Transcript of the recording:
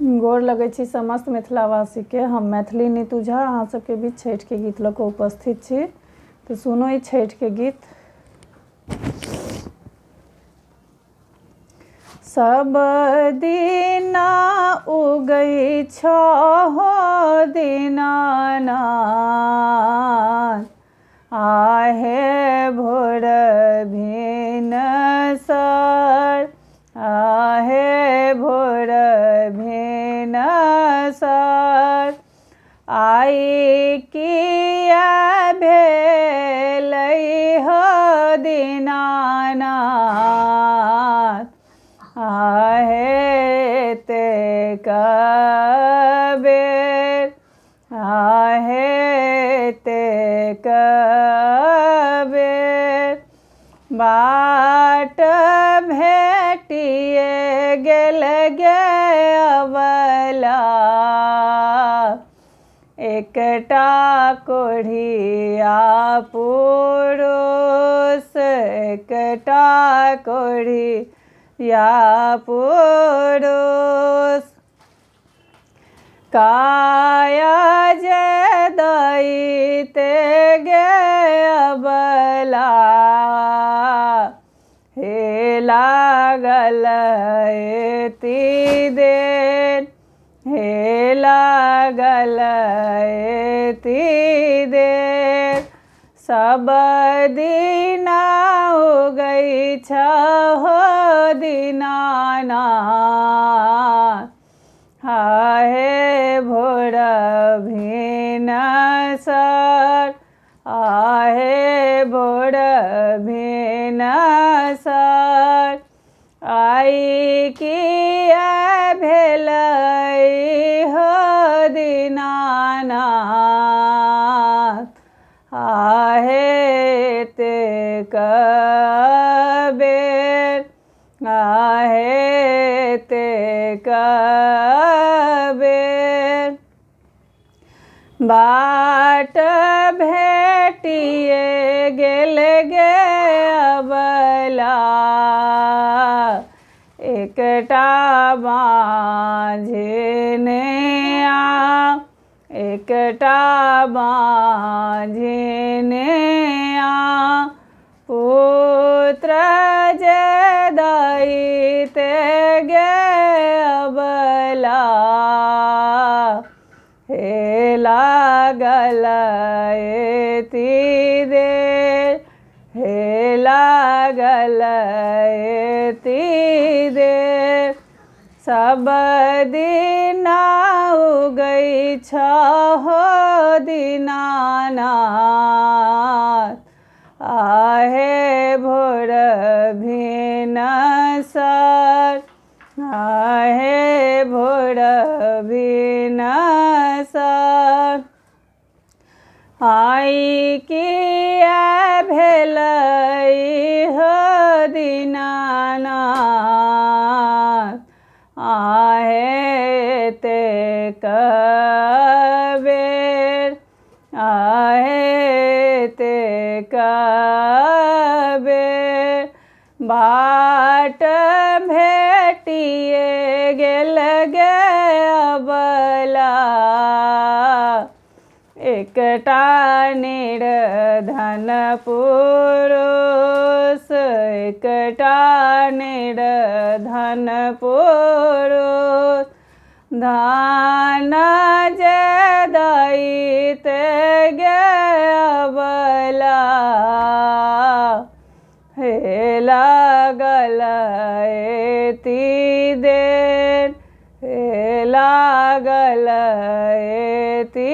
गोर लगै छी समस्त मिथिलावासी के। हम मैथिली नीतू झा अहाँ सबके बीच छठि के गीत लऽ कऽ उपस्थित छी। तो सुनो ई छठि के गीत। सब दिना उगै छहो दीनानाथ, आहे भोर भिनसर, आहे भोर भिनसर। आई किया भेलै हो दीनानाथ, आहे ते कबेर, आहे ते कबेर। बाट भेटिए गेल गे अबला, एकटा कोढ़िया पुरुष, एकटा कोढ़िया पुरुष। काज दैते गे अबला, हे लागल एति देर, हे लागल एति देर। सब दिना उगै छहो दीनानाथ, आहे भोर भिनसर, आहे भोर भिनसर। आई किया भेलै हो दीनानाथ, आहे ते कबेर, आहे ते कबेर। बाट भेटिए गेल गे अबला, एकटा बाँझनिया, एकटा बाँझनिया। पुत्र जे दैते गे अबला, हे लागल एति देर, हे लागल एति देर। सब दिना उगै छहो दीनानाथ, आहे भोर भिनसर, आहे भोर भिनसर। आई किया भेलै हो दीनानाथ, आहे ते कबेर, आहे ते कबेर। बाट भेटिए गेल गे अबला, एकटा निर्धन पुरुष, एकटा निर्धन पुरुष। धान जे दैते गे अबला, हे लागल एति देर, हे लागल एति